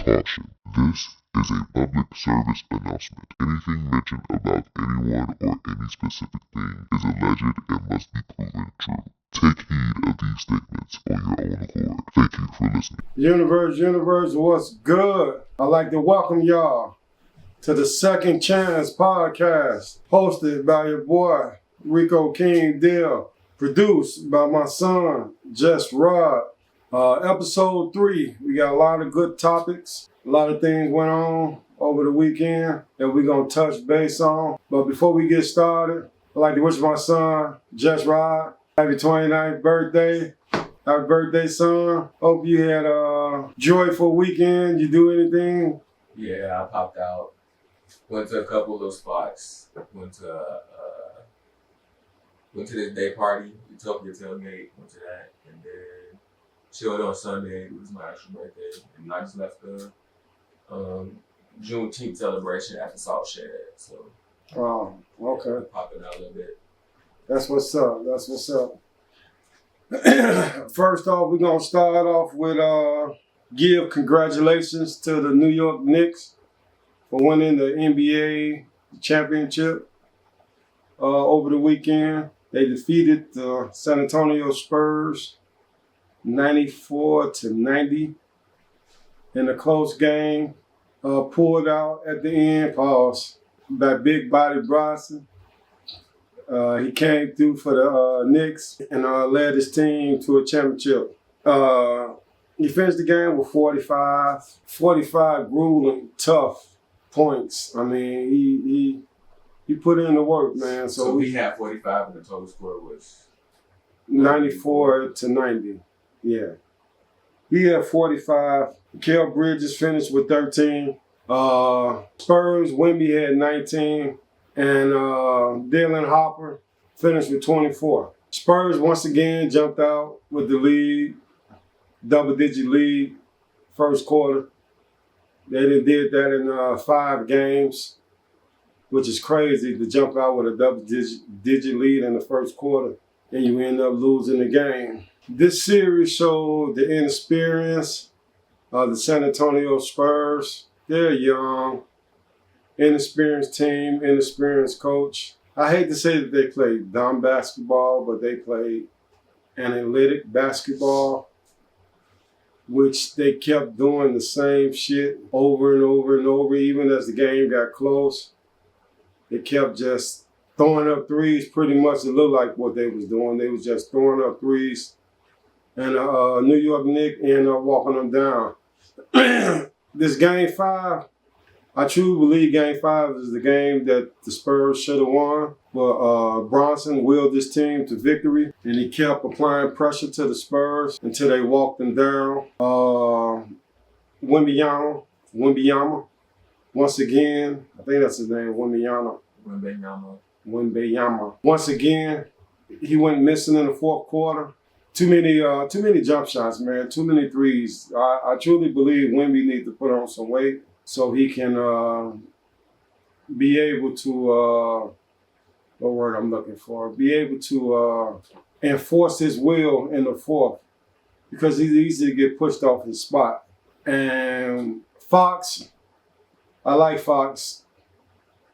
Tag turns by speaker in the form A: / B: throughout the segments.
A: Caution. This is a public service announcement. Anything mentioned about anyone or any specific thing is alleged and must be proven true. Take heed of these statements on your own accord. Thank you for listening.
B: Universe, what's good? I'd like to welcome y'all to the Second Chance podcast, hosted by your boy, Rico King Dill, produced by my son, Just Rod. Episode 3, we got a lot of good topics. A lot of things went on over the weekend that we're going to touch base on. But before we get started, I'd like to wish my son, Just Rod, happy 29th birthday. Happy birthday, son. Hope you had a joyful weekend. You do anything?
C: Yeah, I popped out. Went to a couple of those spots. Went to this day party, Utopia Tailgate. Went to that, and then chilled on Sunday. It was my actual birthday, and I just left the JUNETEENTH celebration at the Salt Shed. So,
B: okay.
C: Popping out a little bit.
B: That's what's up. First off, we're gonna start off with give congratulations to the New York Knicks for winning the NBA championship over the weekend. They defeated the San Antonio Spurs 94-90 in a close game. Pulled out at the end, by big body Bronson. He came through for the Knicks and led his team to a championship. He finished the game with 45 grueling, tough points. I mean, he put in the work, man.
C: So we had 45 and the total score was
B: 94-90. Yeah. He had 45. Kel Bridges finished with 13. Spurs, Wemby had 19. And Dylan Hopper finished with 24. Spurs once again jumped out with the lead, double-digit lead, first quarter. They did that in 5 games, which is crazy to jump out with a double-digit lead in the first quarter, and you end up losing the game. This series showed the inexperience of the San Antonio Spurs. They're young. Inexperienced team, inexperienced coach. I hate to say that they played dumb basketball, but they played analytic basketball, which they kept doing the same shit over and over and over, even as the game got close. They kept just throwing up threes pretty much. It looked like what they was doing. They was just throwing up threes. And New York Knicks ended up walking them down. This game 5, I truly believe Game 5 is the game that the Spurs should have won. But Bronson willed this team to victory, and he kept applying pressure to the Spurs until they walked them down. Wembanyama, once again, I think that's his name, Wembanyama. Once again, he went missing in the fourth quarter. Too many jump shots, man. Too many threes. I truly believe Wemby needs to put on some weight so he can be able to, what word I'm looking for? Be able to enforce his will in the fourth, because he's easy to get pushed off his spot. And Fox, I like Fox,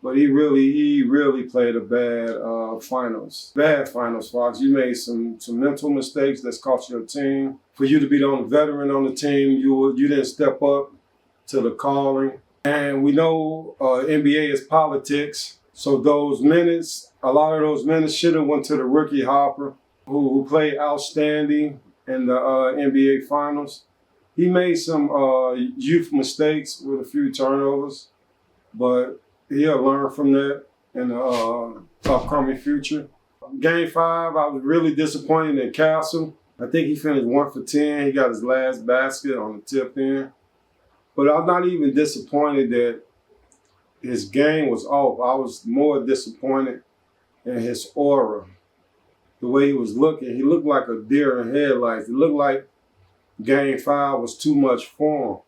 B: but he really played a bad finals. Bad finals, Fox. You made some mental mistakes that's cost your team. For you to be the only veteran on the team, you didn't step up to the calling. And we know NBA is politics. So those minutes, a lot of those minutes should have went to the rookie Hopper, who played outstanding in the NBA finals. He made some youth mistakes with a few turnovers, but he'll learn from that in the upcoming future. Game 5, I was really disappointed in Castle. I think he finished 1 for 10. He got his last basket on the tip in. But I'm not even disappointed that his game was off. I was more disappointed in his aura. The way he was looking. He looked like a deer in headlights. It looked like Game 5 was too much for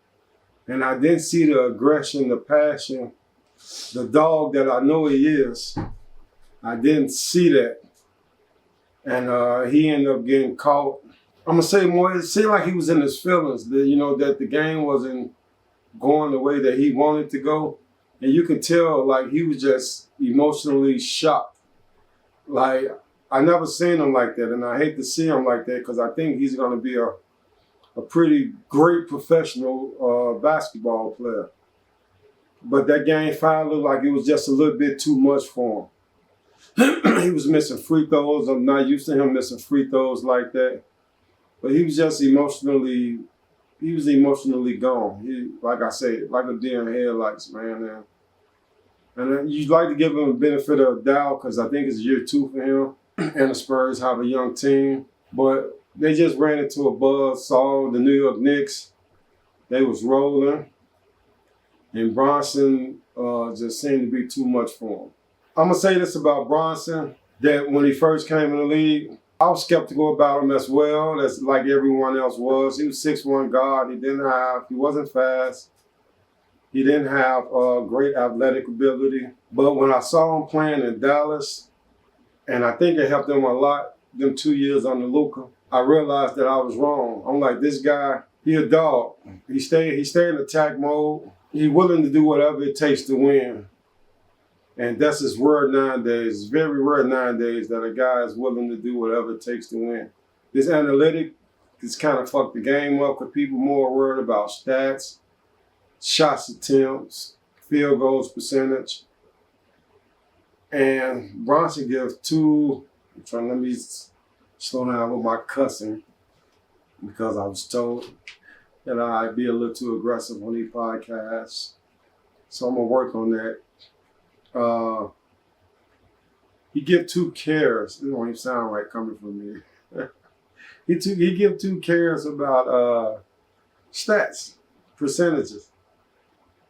B: him. And I didn't see the aggression, the passion, the dog that I know he is. I didn't see that. And he ended up getting caught. I'm going to say more, it seemed like he was in his feelings, that the game wasn't going the way that he wanted to go. And you could tell like he was just emotionally shocked. Like I never seen him like that, and I hate to see him like that because I think he's going to be a pretty great professional basketball player. But that game 5 looked like it was just a little bit too much for him. He was missing free throws. I'm not used to him missing free throws like that. But he was just emotionally gone. He, like I said, like a deer in headlights, man. And you'd like to give him the benefit of the doubt because I think it's year 2 for him. And the Spurs have a young team. But they just ran into a buzzsaw. The New York Knicks, they was rolling. And Bronson just seemed to be too much for him. I'm going to say this about Bronson, that when he first came in the league, I was skeptical about him as well, as like everyone else was. He was 6'1" guard. He wasn't fast. He didn't have great athletic ability. But when I saw him playing in Dallas, and I think it helped him a lot, them 2 years under Luka, I realized that I was wrong. I'm like, this guy, he a dog. He stayed in attack mode. He's willing to do whatever it takes to win. And that's his word nowadays. It's very rare nowadays that a guy is willing to do whatever it takes to win. This analytic has kind of fucked the game up because people more worried about stats, shots attempts, field goals percentage. And Bronson gives let me slow down with my cussing because I was told that I'd be a little too aggressive on these podcasts. So I'm going to work on that. He give 2 cares. It don't even sound right coming from me. he give 2 cares about stats, percentages.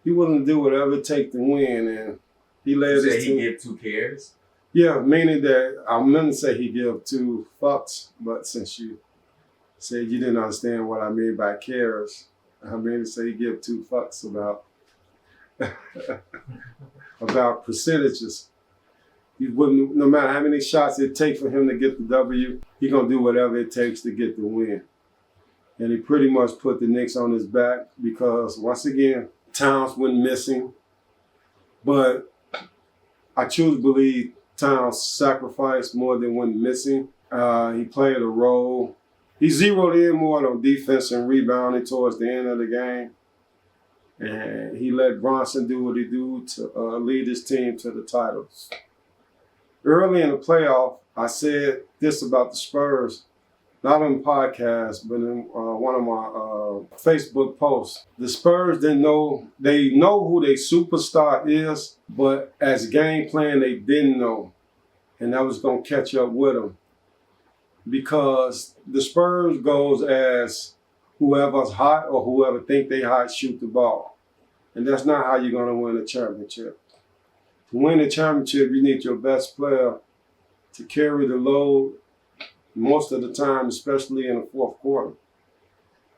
B: He willing to do whatever it takes to win, and he led his team.
C: He give 2 cares?
B: Yeah, meaning that I'm going to say he give 2 fucks, but since you said you didn't understand what I mean by cares, I mean to say he give 2 fucks about percentages. He wouldn't, no matter how many shots it takes for him to get the W, he gonna do whatever it takes to get the win. And he pretty much put the Knicks on his back because once again, Towns went missing. But I truly believe Towns sacrificed more than went missing. He played a role. He zeroed in more on defense and rebounding towards the end of the game. And he let Bronson do what he do to lead his team to the titles. Early in the playoff, I said this about the Spurs, not on the podcast, but in one of my Facebook posts. The Spurs they know who their superstar is, but as game plan, they didn't know. And that was going to catch up with them. Because the Spurs goes as whoever's hot or whoever think they hot shoot the ball. And that's not how you're going to win a championship. To win a championship, you need your best player to carry the load most of the time, especially in the fourth quarter.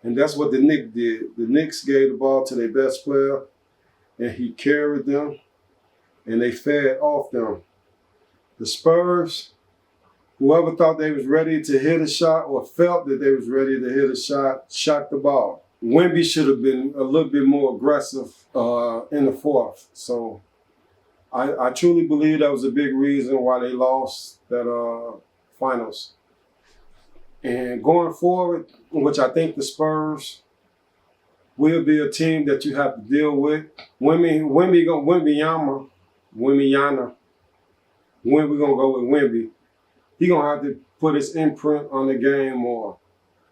B: And that's what the Knicks did. The Knicks gave the ball to their best player, and he carried them, and they fed off them. The Spurs, whoever thought they was ready to hit a shot or felt that they was ready to hit a shot the ball. Wemby should have been a little bit more aggressive in the fourth. So I truly believe that was a big reason why they lost that finals. And going forward, which I think the Spurs will be a team that you have to deal with. Wemby gonna go with Wemby. He gonna have to put his imprint on the game more.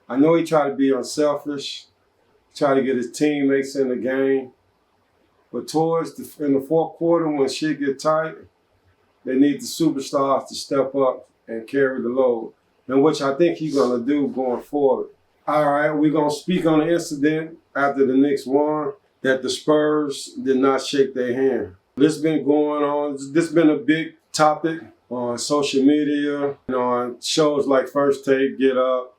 B: I know he tried to be unselfish, try to get his teammates in the game. But in the fourth quarter, when shit get tight, they need the superstars to step up and carry the load, and which I think he's going to do going forward. All right, we're going to speak on the incident after the Knicks won that the Spurs did not shake their hand. This has been going on. This has been a big topic on social media and on shows like First Take, Get Up.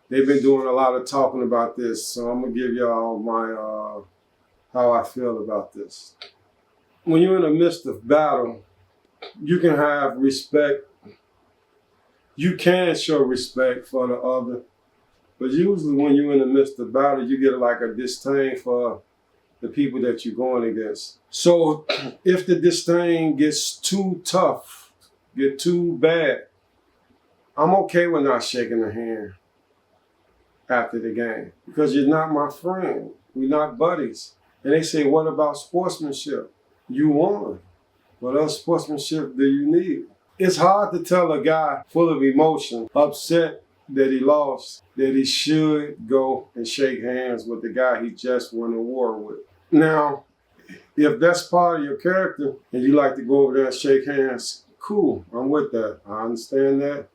B: They've been doing a lot of talking about this, so I'm going to give y'all my how I feel about this. When you're in the midst of battle, you can have respect. You can show respect for the other. But usually when you're in the midst of battle, you get like a disdain for the people that you're going against. So if this thing gets too tough, get too bad, I'm okay with not shaking a hand after the game because you're not my friend. We're not buddies. And they say, what about sportsmanship? You won. What else sportsmanship do you need? It's hard to tell a guy full of emotion, upset that he lost, that he should go and shake hands with the guy he just won a war with. Now, if that's part of your character and you like to go over there and shake hands, cool, I'm with that. I understand that.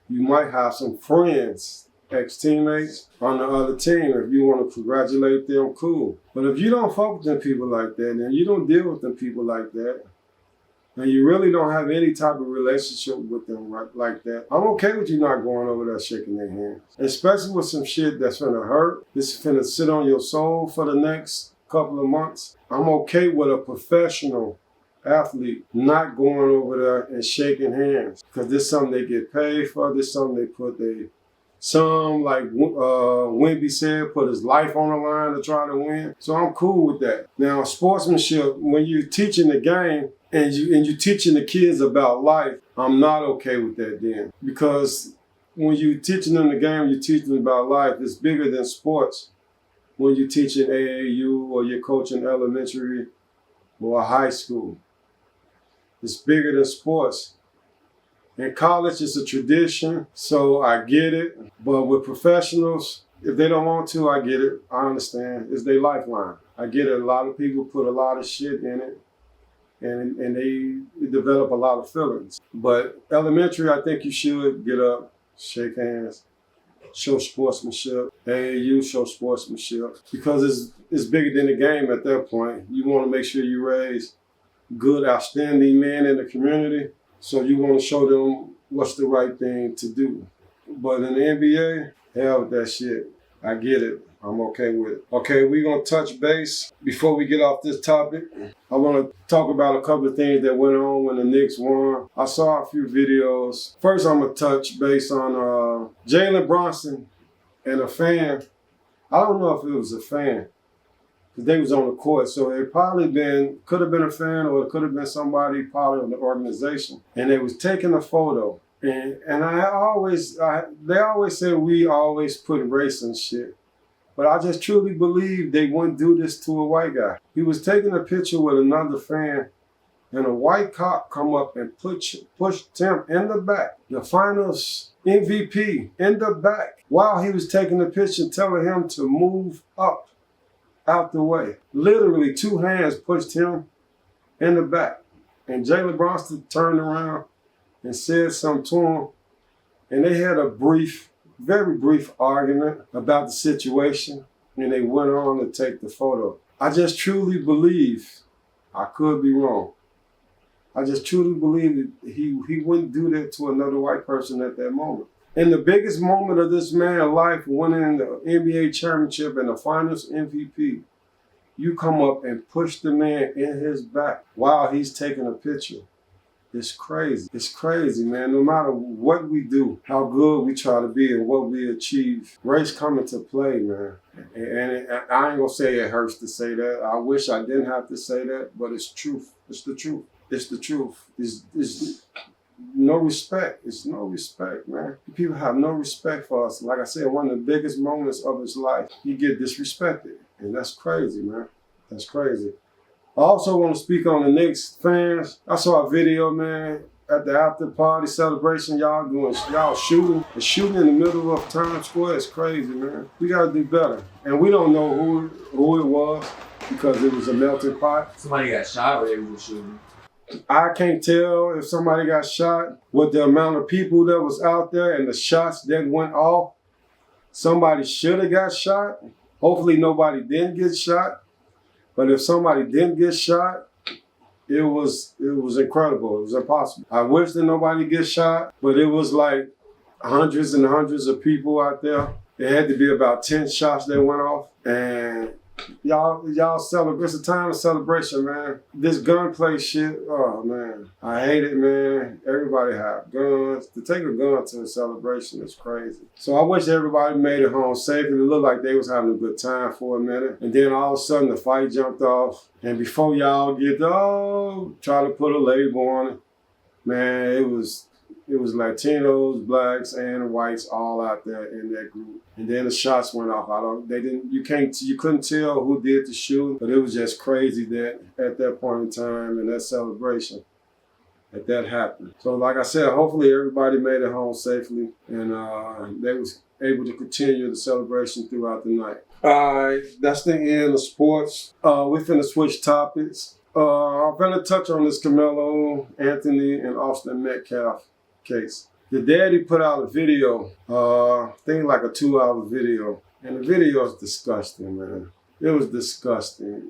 B: You might have some friends, ex-teammates on the other team. If you want to congratulate them, cool. But if you don't fuck with them people like that, and you don't deal with them people like that, and you really don't have any type of relationship with them like that, I'm okay with you not going over there shaking their hands. Especially with some shit that's finna hurt. This is finna sit on your soul for the next couple of months. I'm okay with a professional athlete not going over there and shaking hands because this is something they get paid for. This is something they put some, like Wemby said, put his life on the line to try to win. So I'm cool with that. Now, sportsmanship, when you're teaching the game and you're teaching the kids about life, I'm not okay with that then. Because when you're teaching them the game, you're teaching them about life. It's bigger than sports. When you're teaching AAU or you're coaching elementary or high school, it's bigger than sports. In college, it's a tradition, so I get it. But with professionals, if they don't want to, I get it. I understand. It's their lifeline. I get it. A lot of people put a lot of shit in it, and they develop a lot of feelings. But elementary, I think you should get up, shake hands, show sportsmanship. AAU, show sportsmanship. Because it's bigger than the game at that point. You want to make sure you raise good, outstanding men in the community. So you want to show them what's the right thing to do. But in the NBA, hell with that shit. I get it. I'm okay with it. Okay, we're going to touch base. Before we get off this topic, I want to talk about a couple of things that went on when the Knicks won. I saw a few videos. First, I'm going to touch base on Jalen Brunson and a fan. I don't know if it was a fan. They was on the court, so it could have been a fan or it could have been somebody part of the organization. And they was taking a photo. And they always say we always put race and shit. But I just truly believe they wouldn't do this to a white guy. He was taking a picture with another fan, and a white cop come up and pushed him in the back, the finals MVP in the back, while he was taking the picture, telling him to move up out the way. Literally, two hands pushed him in the back. And Jalen Brunson turned around and said something to him. And they had a very brief argument about the situation. And they went on to take the photo. I just truly believe, I could be wrong, I just truly believe that he wouldn't do that to another white person at that moment. In the biggest moment of this man's life, winning the NBA championship and the finals MVP, you come up and push the man in his back while he's taking a picture. It's crazy. It's crazy, man. No matter what we do, how good we try to be and what we achieve, race come into play, man. And I ain't gonna say it hurts to say that. I wish I didn't have to say that, but it's truth. It's the truth. It's the truth. It's no respect. It's no respect, man. People have no respect for us. Like I said, one of the biggest moments of his life, he get disrespected. And that's crazy, man. That's crazy. I also want to speak on the Knicks fans. I saw a video, man, at the after party celebration. Y'all shooting. The shooting in the middle of Times Square is crazy, man. We got to do better. And we don't know who it was because it was a melting pot.
C: Somebody got shot or they were shooting.
B: I can't tell if somebody got shot with the amount of people that was out there and the shots that went off. Somebody should have got shot. Hopefully nobody didn't get shot. But if somebody didn't get shot, it was incredible. It was impossible. I wish that nobody get shot, but it was like hundreds and hundreds of people out there. There had to be about 10 shots that went off. And y'all celebrate. It's a time of celebration, man. This gunplay shit, oh man, I hate it, man. Everybody have guns. To take a gun to a celebration is crazy. So I wish everybody made it home safe. It looked like they was having a good time for a minute, and then all of a sudden the fight jumped off. And before y'all get try to put a label on it, man, it was Latinos, blacks, and whites all out there in that group. And then the shots went off. You couldn't tell who did the shooting, but it was just crazy that at that point in time in that celebration that happened. So like I said, hopefully everybody made it home safely and they was able to continue the celebration throughout the night. All right, that's the end of sports. We're finna switch topics. I'm gonna touch on this Carmelo Anthony and Austin Metcalf case. The daddy put out a video, I think like a 2-hour video, and the video is disgusting, man. It was disgusting.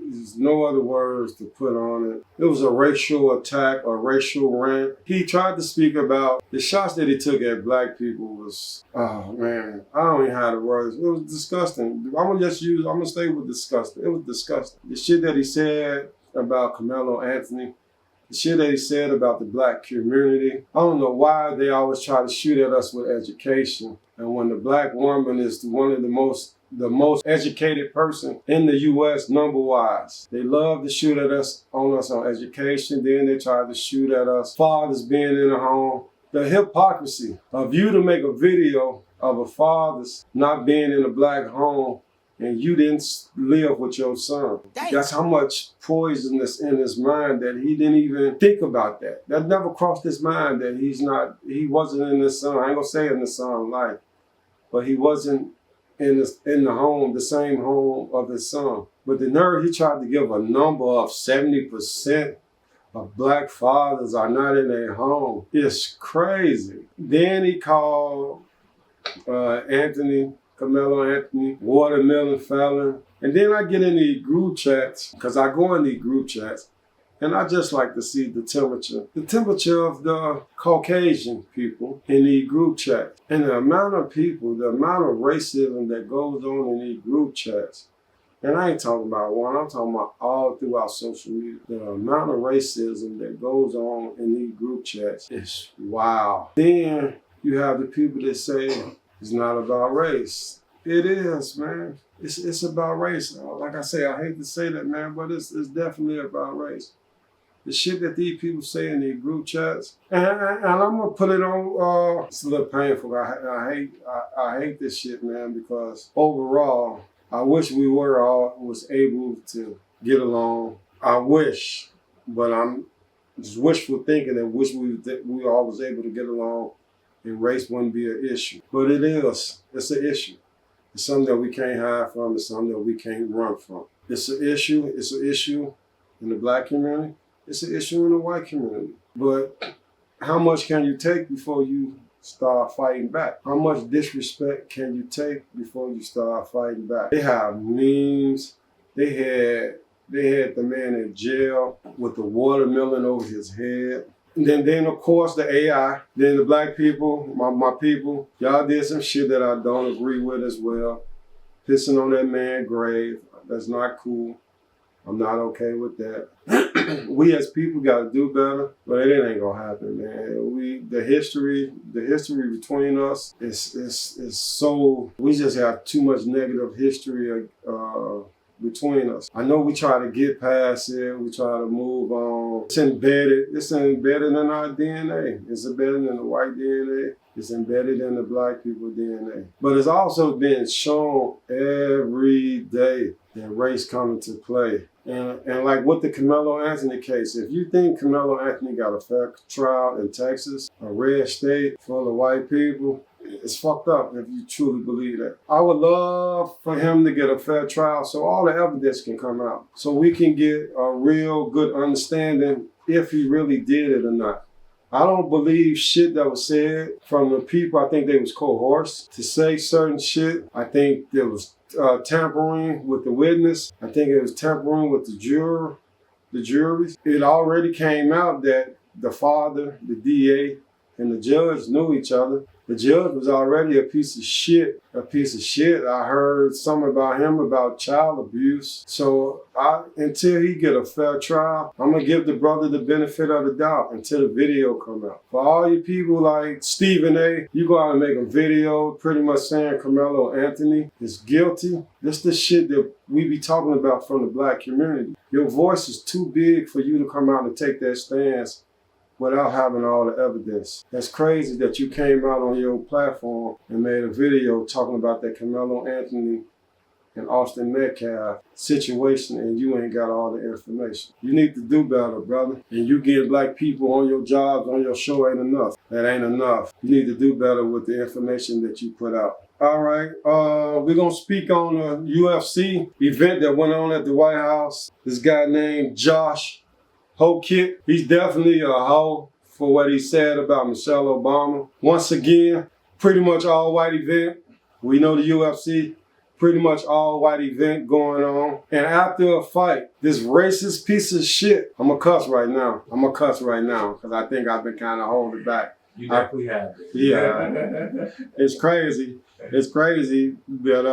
B: There's no other words to put on it. It was a racial attack, a racial rant. He tried to speak about the shots that he took at black people was, oh man, I don't even have the words. It was disgusting. I'm gonna stay with disgusting. It was disgusting. The shit that he said about Carmelo Anthony, the shit that he said about the black community. I don't know why they always try to shoot at us with education. And when the black woman is one of the most educated person in the U.S. number-wise, they love to shoot at us on education. Then they try to shoot at us fathers being in the home. The hypocrisy of you to make a video of a father's not being in a black home and you didn't live with your son. Dang. That's how much poison is in his mind that he didn't even think about that. That never crossed his mind that he wasn't in his son. I ain't gonna say in the son's life, but he wasn't in the home, the same home of his son. But the nerve, he tried to give a number of 70% of black fathers are not in their home. It's crazy. Then he called Carmelo Anthony, watermelon felon. And then I get in these group chats, because I go in these group chats, and I just like to see the temperature of the Caucasian people in these group chats. And the amount of people, the amount of racism that goes on in these group chats. And I ain't talking about one, I'm talking about all throughout social media. The amount of racism that goes on in these group chats is wow. Then you have the people that say, it's not about race. It is, man. It's about race. Like I say, I hate to say that, man, but it's definitely about race. The shit that these people say in these group chats, and I'm gonna put it on. It's a little painful. I hate this shit, man, because overall, I wish we was able to get along. I wish, but I'm just wishful thinking and wish we all was able to get along. And race wouldn't be an issue. But it is. It's an issue. It's something that we can't hide from. It's something that we can't run from. It's an issue. It's an issue in the black community. It's an issue in the white community. But how much can you take before you start fighting back? How much disrespect can you take before you start fighting back? They have memes. They had the man in jail with the watermelon over his head. And then of course the AI, then the black people, my people, y'all did some shit that I don't agree with as well. Pissing on that man's grave, that's not cool. I'm not okay with that. We as people gotta do better, but it ain't gonna happen, man. The history between us is so, we just have too much negative history between us. I know we try to get past it, we try to move on. It's embedded in our DNA. It's embedded in the white DNA. It's embedded in the black people DNA. But it's also been shown every day that race come into play. And like with the Carmelo Anthony case, if you think Carmelo Anthony got a fair trial in Texas, a red state full of white people, it's fucked up if you truly believe that. I would love for him to get a fair trial so all the evidence can come out. So we can get a real good understanding if he really did it or not. I don't believe shit that was said from the people. I think they was coerced to say certain shit. I think there was tampering with the witness. I think it was tampering with the juries. It already came out that the father, the DA, and the judge knew each other. The judge was already a piece of shit. I heard something about him about child abuse. So until he get a fair trial, I'm gonna give the brother the benefit of the doubt until the video come out. For all you people like Stephen A., you go out and make a video pretty much saying Carmelo Anthony is guilty. This the shit that we be talking about from the black community. Your voice is too big for you to come out and take that stance without having all the evidence. That's crazy that you came out on your platform and made a video talking about that Carmelo Anthony and Austin Metcalf situation and you ain't got all the information. You need to do better, brother. And you getting black people on your jobs, on your show ain't enough. That ain't enough. You need to do better with the information that you put out. All right, we're gonna speak on a UFC event that went on at the White House. This guy named Josh Hokit, he's definitely a hoe for what he said about Michelle Obama. Once again, pretty much all white event. We know the UFC, pretty much all white event going on. And after a fight, this racist piece of shit, I'm gonna cuss right now because I think I've been kind of holding back.
C: You definitely have it.
B: Yeah, it's crazy. It's crazy, but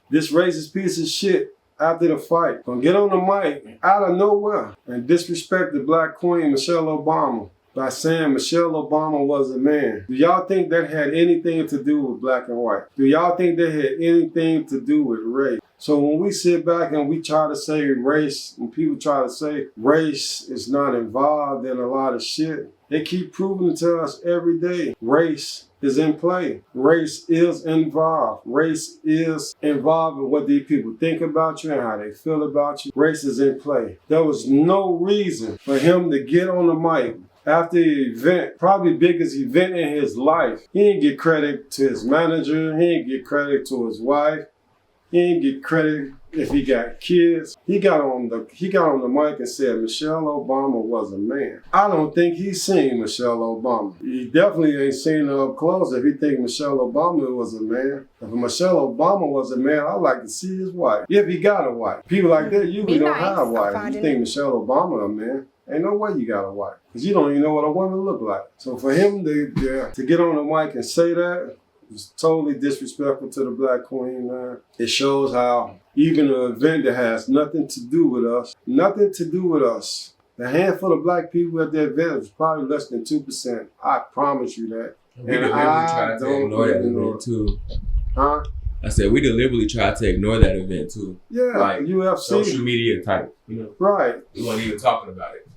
B: this racist piece of shit after the fight gonna get on the mic out of nowhere and disrespect the black queen Michelle Obama by saying Michelle Obama was a man. Do y'all think that had anything to do with black and white? Do y'all think that had anything to do with race? So when we sit back and we try to say race, and people try to say race is not involved in a lot of shit, they keep proving to us every day race is in play. Race is involved. Race is involved in what these people think about you and how they feel about you. Race is in play. There was no reason for him to get on the mic after the event, probably biggest event in his life. He didn't get credit to his manager. He didn't get credit to his wife. He didn't get credit if he got kids. He got on the mic and said Michelle Obama was a man. I don't think he's seen Michelle Obama. He definitely ain't seen her up close if he think Michelle Obama was a man. If Michelle Obama was a man, I'd like to see his wife. If he got a wife. People like that usually don't have a wife. You think Michelle Obama a man. Ain't no way you got a wife. Because you don't even know what a woman look like. So for him to get on the mic and say that, it's totally disrespectful to the black queen, man. It shows how even an event that has nothing to do with us, the handful of black people at the event was probably less than 2%. I promise you that.
C: We deliberately tried to ignore that event too.
B: Huh?
C: I said we deliberately tried to ignore that event too.
B: Yeah,
C: like
B: UFC.
C: Social media type,
B: Right.
C: We weren't even talking about it.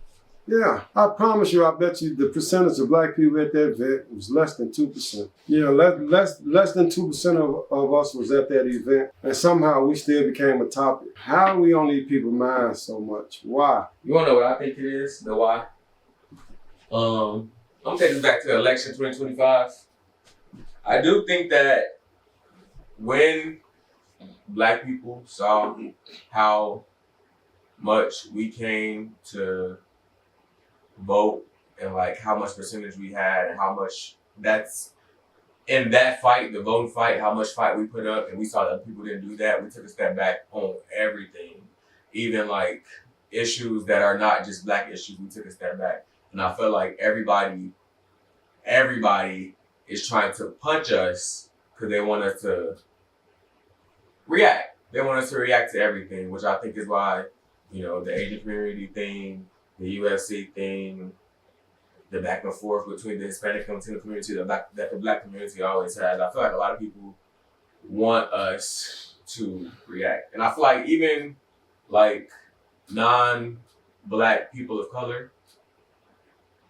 B: Yeah, I promise you, I bet you the percentage of black people at that event was less than 2%. Less than 2% of us was at that event, and somehow we still became a topic. How do we on these people's minds so much? Why?
C: You wanna know what I think it is? The why? I'm gonna take this back to election 2025. I do think that when black people saw how much we came to vote and like how much percentage we had and how much that's in that fight, the voting fight, how much fight we put up, and we saw that people didn't do that, we took a step back on everything. Even like issues that are not just black issues, we took a step back. And I feel like everybody is trying to punch us because they want us to react. They want us to react to everything, which I think is why, the Asian community thing, the UFC thing, the back and forth between the Hispanic and Latino community that the black community always has. I feel like a lot of people want us to react. And I feel like even like non-black people of color,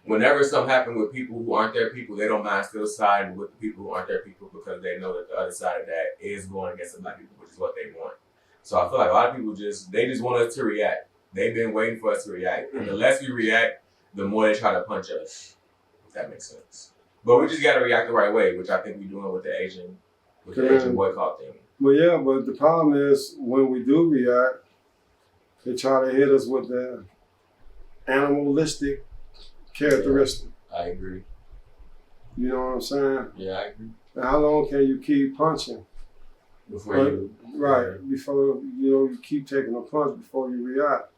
C: whenever something happens with people who aren't their people, they don't mind still siding with the people who aren't their people because they know that the other side of that is going against the black people, which is what they want. So I feel like a lot of people just want us to react. They've been waiting for us to react. And the less we react, the more they try to punch us, if that makes sense. But we just got to react the right way, which I think we're doing with the Asian boycott thing.
B: Well, yeah, but the problem is when we do react, they try to hit us with the animalistic characteristic.
C: Yeah, I agree.
B: You know what I'm saying?
C: Yeah, I agree.
B: And how long can you keep punching?
C: Before
B: you keep taking a punch before you react.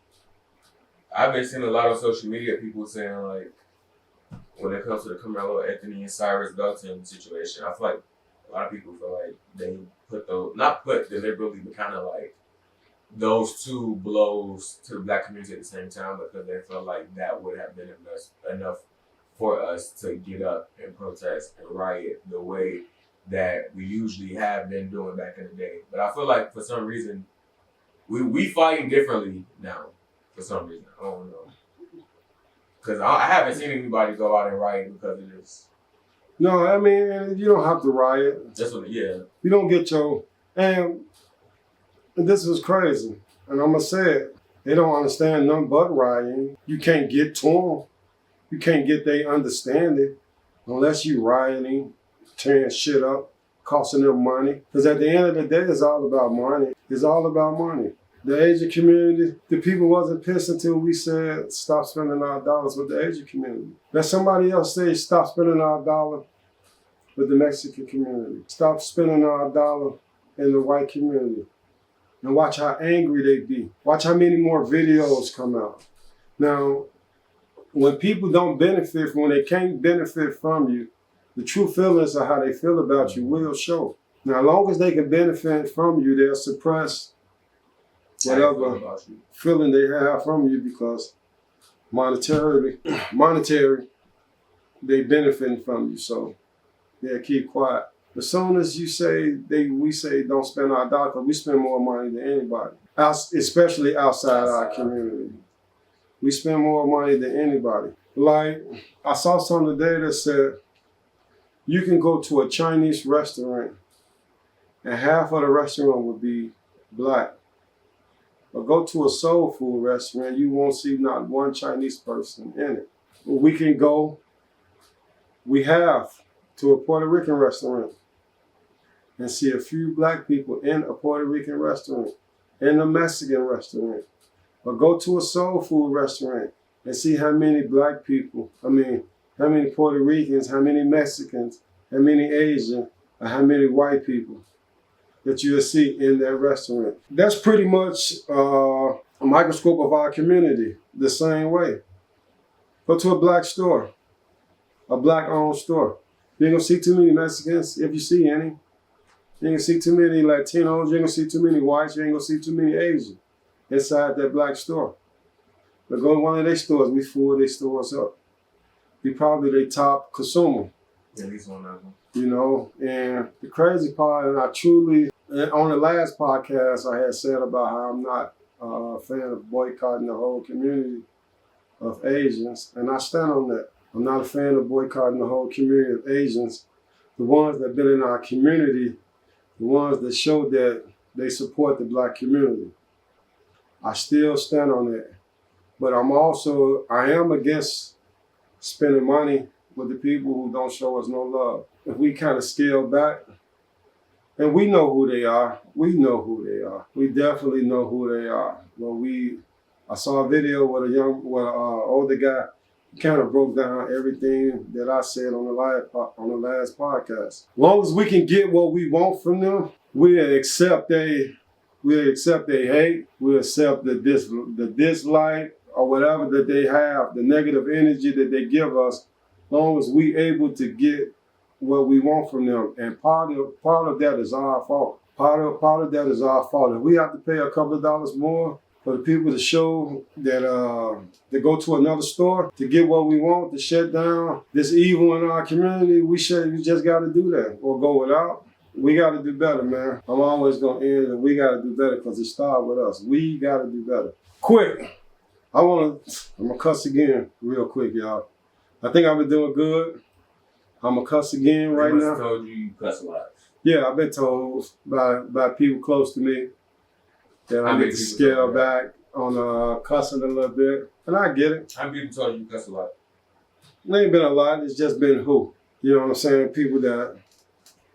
C: I've been seeing a lot of social media people saying like, when it comes to the Carmelo Anthony and Cyrus Belton situation, I feel like a lot of people feel like they put those, not put deliberately, but kind of like those two blows to the black community at the same time because they felt like that would have been enough for us to get up and protest and riot the way that we usually have been doing back in the day. But I feel like for some reason, we fighting differently now. For some reason, I don't know. Because I haven't seen anybody go out and riot because of this.
B: No, I mean, you don't have to riot.
C: That's what, yeah.
B: You don't get your, and this was crazy. And I'm going to say it. They don't understand nothing but rioting. You can't get to them. You can't get their understanding unless you rioting, tearing shit up, costing them money. Because at the end of the day, it's all about money. It's all about money. The Asian community, the people wasn't pissed until we said stop spending our dollars with the Asian community. Let somebody else say stop spending our dollar with the Mexican community. Stop spending our dollar in the white community. And watch how angry they be. Watch how many more videos come out. Now, when people don't benefit, when they can't benefit from you, the true feelings of how they feel about you will show. Now, as long as they can benefit from you, they'll suppress whatever feeling they have from you because monetary, they benefiting from you. So, yeah, keep quiet. As soon as you say, we say don't spend our dollar, because we spend more money than anybody, especially outside our community. We spend more money than anybody. Like, I saw something today that said, you can go to a Chinese restaurant and half of the restaurant would be black. But go to a soul food restaurant, you won't see not one Chinese person in it. We can go, we have, to a Puerto Rican restaurant and see a few black people in a Puerto Rican restaurant, in a Mexican restaurant. Or go to a soul food restaurant and see how many black people, how many Puerto Ricans, how many Mexicans, how many Asian, or how many white people that you'll see in that restaurant. That's pretty much a microscope of our community, the same way. Go to a black store, a black-owned store. You ain't gonna see too many Mexicans, if you see any. You ain't gonna see too many Latinos, you ain't gonna see too many whites, you ain't gonna see too many Asians inside that black store. But go to one of their stores, we fill their stores up. We probably their top consumer.
C: At least one of them.
B: You know, and the crazy part, and I truly, on the last podcast, I had said about how I'm not a fan of boycotting the whole community of Asians, and I stand on that. I'm not a fan of boycotting the whole community of Asians. The ones that have been in our community, the ones that show that they support the black community. I still stand on that. But I am against spending money with the people who don't show us no love. If we kind of scale back, and we know who they are. We know who they are. We definitely know who they are. Well, I saw a video with an older guy. He kind of broke down everything that I said on the last podcast. As long as we can get what we want from them, we'll accept they hate, we'll accept the dislike or whatever that they have, the negative energy that they give us, as long as we able to get what we want from them. And part of that is our fault. Part of that is our fault. If we have to pay a couple of dollars more for the people to show that they go to another store to get what we want, to shut down this evil in our community, we just got to do that or go without. We got to do better, man. I'm always going to end and we got to do better because it started with us. We got to do better. Quick. I'm going to cuss again real quick, y'all. I think I've been doing good. I'm going to cuss again right now.
C: I told you cuss a lot.
B: Yeah, I've been told by people close to me that I need to scale back on cussing a little bit. And I get it.
C: How many people told you cuss a lot?
B: It ain't been a lot. It's just been who? You know what I'm saying? People that...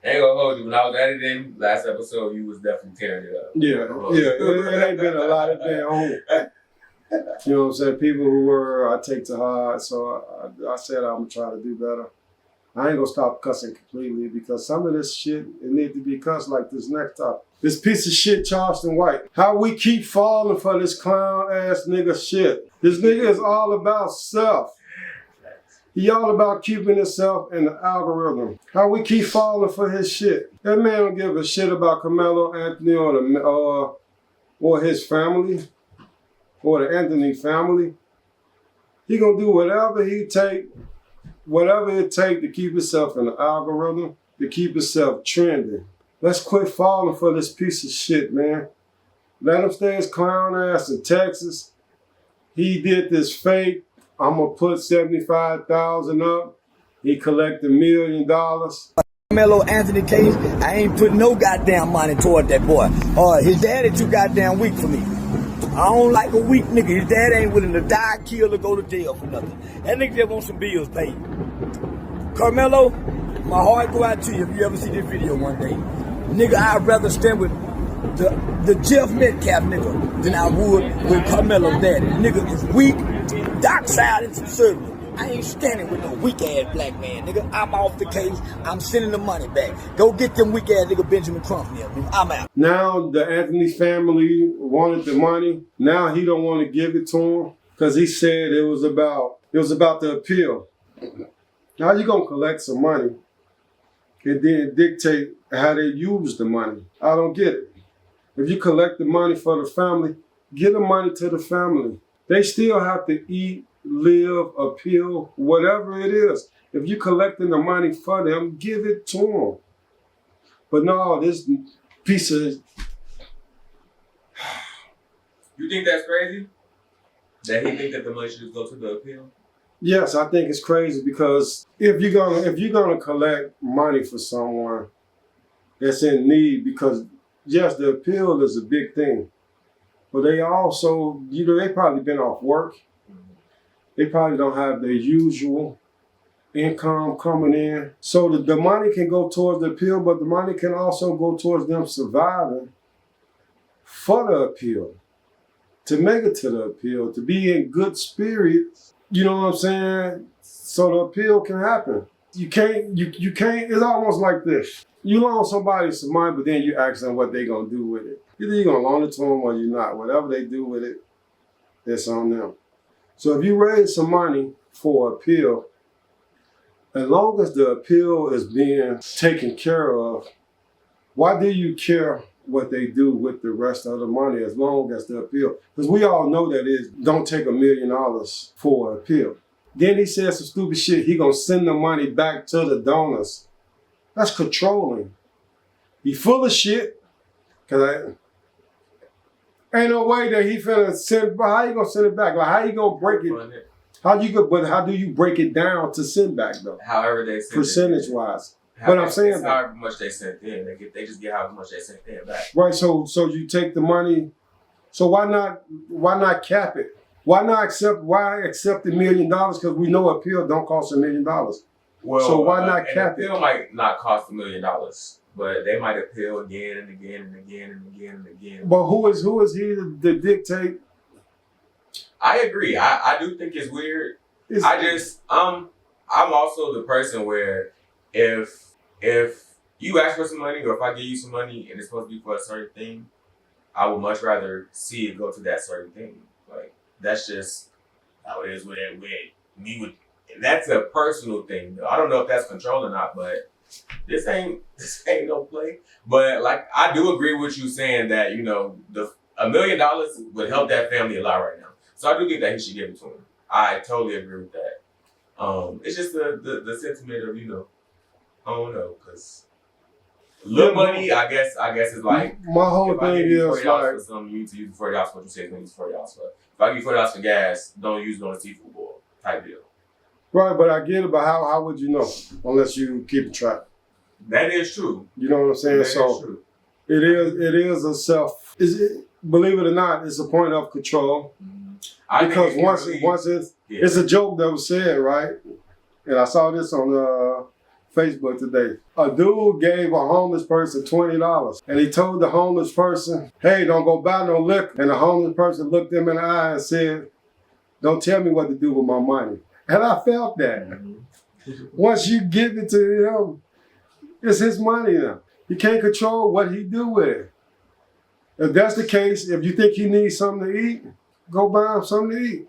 C: I ain't gonna hold you. When I was editing last episode, you was definitely tearing it up.
B: Yeah. It ain't been a lot. It's been who? You know what I'm saying? People who I take to heart. So I said I'm going to try to do better. I ain't going to stop cussing completely because some of this shit, it need to be cussed like this next topic. This piece of shit, Charleston White. How we keep falling for this clown ass nigga shit. This nigga is all about self. He all about keeping himself in the algorithm. How we keep falling for his shit. That man don't give a shit about Carmelo Anthony or his family or the Anthony family. He gonna do whatever it take to keep himself in the algorithm, to keep himself trending. Let's quit falling for this piece of shit, man. Let him stay his clown ass in Texas. He did this fake, I'm gonna put 75,000 up. He collected $1 million.
D: Carmelo Anthony case, I ain't put no goddamn money toward that boy. His daddy too goddamn weak for me. I don't like a weak nigga. His dad ain't willing to die, kill, or go to jail for nothing. That nigga just want some bills paid. Carmelo, my heart go out to you if you ever see this video one day. Nigga, I'd rather stand with the Jeff Metcalf nigga than I would with Carmelo's daddy. Nigga is weak, dark side and conservative. I ain't standing with no weak ass black man, nigga. I'm off the case. I'm sending the money back. Go get them weak ass nigga Benjamin Crump here. I'm out.
B: Now the Anthony family wanted the money. Now he don't want to give it to him because he said it was about the appeal. How you gonna collect some money and then dictate how they use the money? I don't get it. If you collect the money for the family, give the money to the family. They still have to eat, live, appeal, whatever it is. If you're collecting the money for them, give it to them. But no, this piece of...
C: You think that's crazy? That he think that the money should just go to the appeal?
B: Yes, I think it's crazy because if you're gonna collect money for someone that's in need, because yes, the appeal is a big thing, but they also, they probably been off work. They probably don't have their usual income coming in. So the money can go towards the appeal, but the money can also go towards them surviving for the appeal, to make it to the appeal, to be in good spirits. You know what I'm saying? So the appeal can happen. You can't, it's almost like this. You loan somebody some money, but then you ask them what they gonna do with it. Either you're gonna loan it to them or you're not. Whatever they do with it, it's on them. So if you raise some money for appeal, as long as the appeal is being taken care of, why do you care what they do with the rest of the money as long as the appeal? Because we all know that it don't take $1 million for appeal. Then he said some stupid shit. He gonna send the money back to the donors. That's controlling. He full of shit. Cause ain't no way that he finna send. How you gonna send it back? Like how you gonna break it? How do you break it down to send back though?
C: However they send
B: percentage wise. But I'm saying
C: however much they sent in, they just get however much they sent in back.
B: Right. So you take the money. So why not cap it? Why accept $1 million? Because we know appeal don't cost $1 million.
C: Well,
B: so why not cap it?
C: Appeal might not cost $1 million, but they might appeal again and again and again and again and again.
B: But who is he to dictate?
C: I agree. I do think it's weird. I'm also the person where if you ask for some money or if I give you some money and it's supposed to be for a certain thing, I would much rather see it go to that certain thing. Like that's just how it is with me. That's a personal thing. I don't know if that's control or not, but this ain't no play. But like I do agree with you saying that the $1 million would help that family a lot right now. So I do think that he should give it to him. I totally agree with that. It's just the sentiment of I don't know, because little money, I guess is like
B: my whole thing is
C: $40 for something, you need to use $40 for what you say you use $40 for. If I give you $40 for gas, don't use it on a seafood boil type deal.
B: Right, but I get it, but how would you know unless you keep track?
C: That is true.
B: You know what I'm saying?
C: That
B: so
C: is true.
B: It is a believe it or not, it's a point of control. Mm-hmm. Because once it's a joke that was said, right? And I saw this on Facebook today. A dude gave a homeless person $20 and he told the homeless person, hey, don't go buy no liquor. And the homeless person looked him in the eye and said, don't tell me what to do with my money. And I felt that. Mm-hmm. Once you give it to him, it's his money now. You can't control what he do with it. If that's the case, if you think he needs something to eat, go buy him something to eat.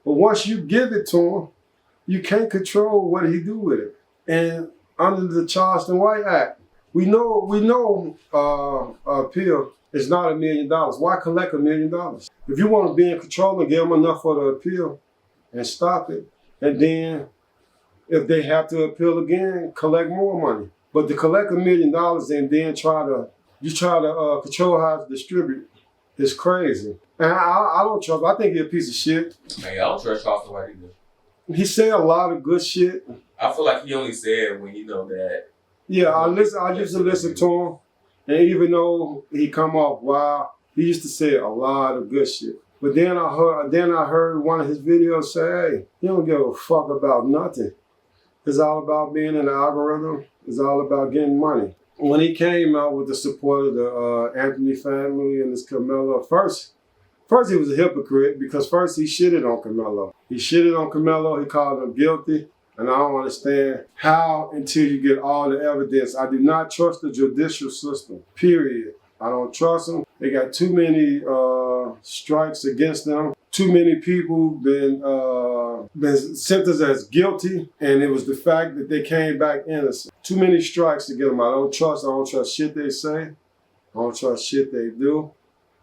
B: But once you give it to him, You can't control what he do with it. And under the Charleston White Act, we know appeal is not $1 million. Why collect $1 million? If you want to be in control and give them enough for the appeal and stop it, and then if they have to appeal again, collect more money. But to collect $1 million and then try to control how it's distributed is crazy. And I don't trust. I think he's a piece of shit.
C: Man, I don't trust Charleston White either.
B: He said a lot of good shit.
C: I feel like he only said when you know that.
B: Yeah, I used to listen to him, and even though he come off wild, he used to say a lot of good shit. But then I heard one of his videos say, "Hey, he don't give a fuck about nothing. It's all about being in the algorithm. It's all about getting money." When he came out with the support of the Anthony family and this Camelo, first he was a hypocrite because first he shitted on Camelo. He called him guilty. And I don't understand how until you get all the evidence. I do not trust the judicial system, period. I don't trust them. They got too many strikes against them. Too many people been sentenced as guilty, and it was the fact that they came back innocent. Too many strikes to get them. I don't trust shit they say. I don't trust shit they do.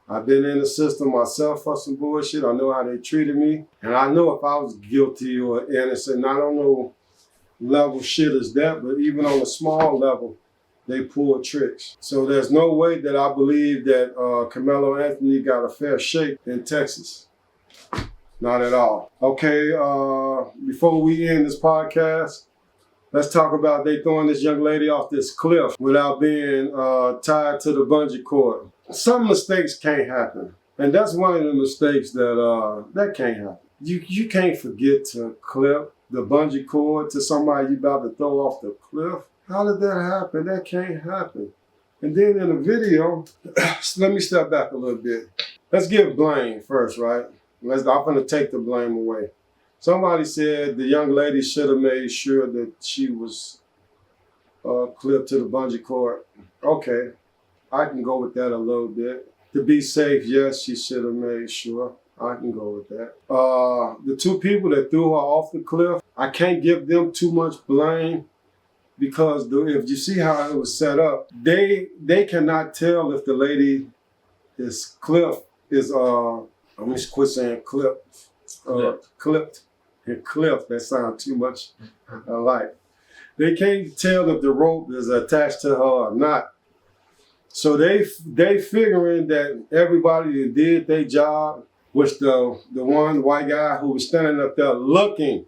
B: I've been in the system myself for some bullshit. I know how they treated me. And I know if I was guilty or innocent, I don't know level shit is that, but even on a small level, they pull tricks. So there's no way that I believe that Camelo Anthony got a fair shake in Texas. Not at all. Okay, before we end this podcast, let's talk about they throwing this young lady off this cliff without being tied to the bungee cord. Some mistakes can't happen. And that's one of the mistakes that can't happen. You can't forget to clip the bungee cord to somebody you about to throw off the cliff. How did that happen? That can't happen. And then in the video, let me step back a little bit. Let's give blame first, right? I'm gonna take the blame away. Somebody said the young lady should have made sure that she was clipped to the bungee cord. Okay, I can go with that a little bit. To be safe, yes, she should have made sure. I can go with that. The two people that threw her off the cliff, I can't give them too much blame because if you see how it was set up, they cannot tell if the lady is cliff is I'm just quit saying clipped. Clipped and cliff, that sounds too much alike. They can't tell if the rope is attached to her or not. So they figuring that everybody that did their job, which the one white guy who was standing up there looking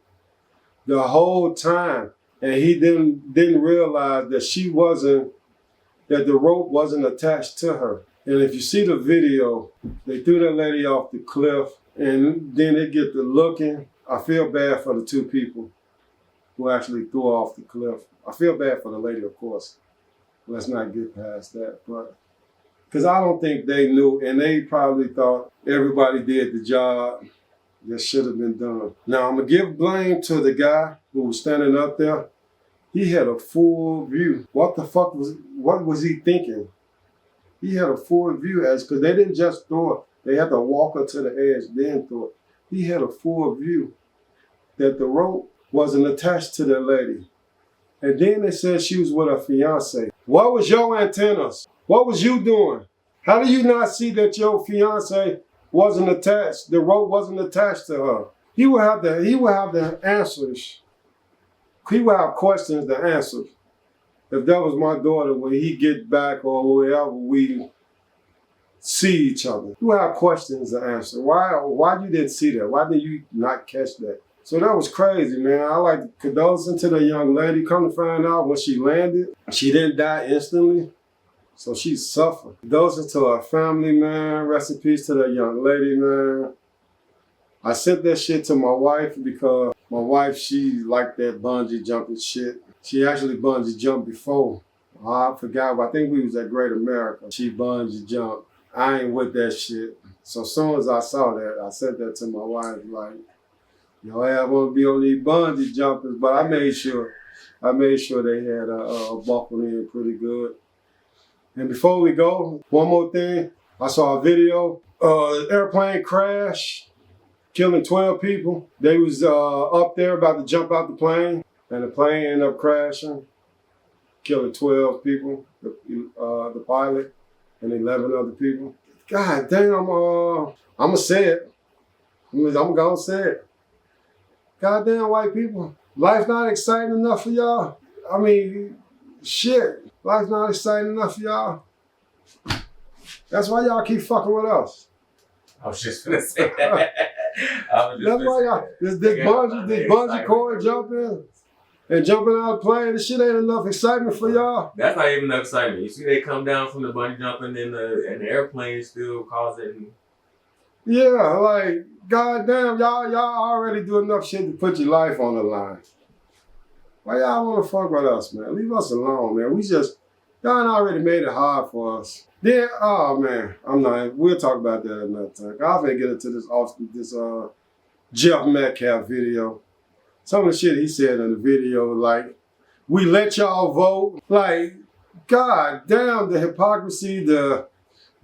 B: the whole time, and he didn't realize that that the rope wasn't attached to her. And if you see the video, they threw that lady off the cliff, and then they get to looking. I feel bad for the two people who actually threw her off the cliff. I feel bad for the lady, of course. Let's not get past that. But because I don't think they knew, and they probably thought everybody did the job that should have been done. Now, I'm going to give blame to the guy who was standing up there. He had a full view. What was he thinking? He had a full view because they didn't just throw it. They had to walk her to the edge, then throw it. He had a full view that the rope wasn't attached to that lady. And then they said she was with her fiance. What was your antennas? What was you doing? How do you not see that your fiance wasn't attached? The rope wasn't attached to her. He would have the answers. He would have questions to answer. If that was my daughter, when he get back or wherever we see each other, you have questions to answer. Why you didn't see that? Why did you not catch that? So that was crazy, man. I like condoling to the young lady. Come to find out when she landed, she didn't die instantly. So she suffered. Condolences to her family, man. Rest in peace to that young lady, man. I sent that shit to my wife because my wife, she liked that bungee jumping shit. She actually bungee jumped before. I forgot, but I think we was at Great America. She bungee jumped. I ain't with that shit. So as soon as I saw that, I sent that to my wife, like, yo, I want to be on these bungee jumpers, but I made sure they had a buckle in pretty good. And before we go, one more thing. I saw a video, airplane crash, killing 12 people. They was up there about to jump out the plane, and the plane ended up crashing, killing 12 people, the pilot, and 11 other people. God damn, I'ma say it. I'm gonna say it. Goddamn white people. Life's not exciting enough for y'all. I mean, shit. Life's not exciting enough for y'all. That's why y'all keep fucking with us.
C: I was just gonna say that.
B: That's why y'all, this bungee cord jumping and jumping out of the plane, this shit ain't enough excitement for y'all.
C: That's not even enough excitement. You see they come down from the bungee jumping and the airplane still causing.
B: Yeah, like, goddamn, y'all already do enough shit to put your life on the line. Why y'all wanna fuck with us, man? Leave us alone, man. Y'all already made it hard for us. Then, oh man, we'll talk about that another time. I'm finna get into this Jeff Metcalf video. Some of the shit he said in the video, like, we let y'all vote. Like, god damn, the hypocrisy, the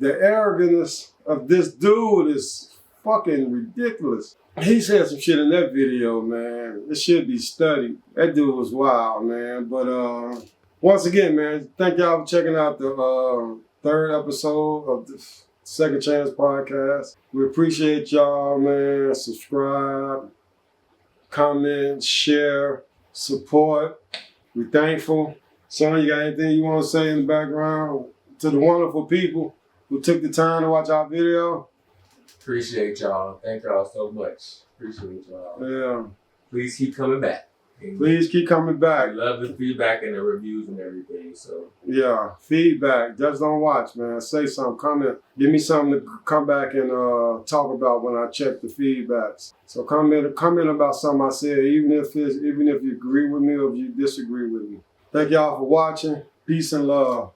B: arrogance of this dude is fucking ridiculous. He said some shit in that video, man. It should be studied. That dude was wild, man. But once again, man, thank y'all for checking out the third episode of the Second Chance Podcast. We appreciate y'all, man. Subscribe, comment, share, support. We're thankful. Son, you got anything you want to say in the background to the wonderful people who took the time to watch our video?
C: Appreciate y'all. Thank y'all so much. Appreciate y'all.
B: Yeah.
C: Please keep coming back.
B: Please keep coming back.
C: I love the feedback and the reviews and everything. So
B: yeah, feedback. Just don't watch, man. Say something. Comment. Give me something to come back and talk about when I check the feedbacks. So comment about something I said, even if you agree with me or if you disagree with me. Thank y'all for watching. Peace and love.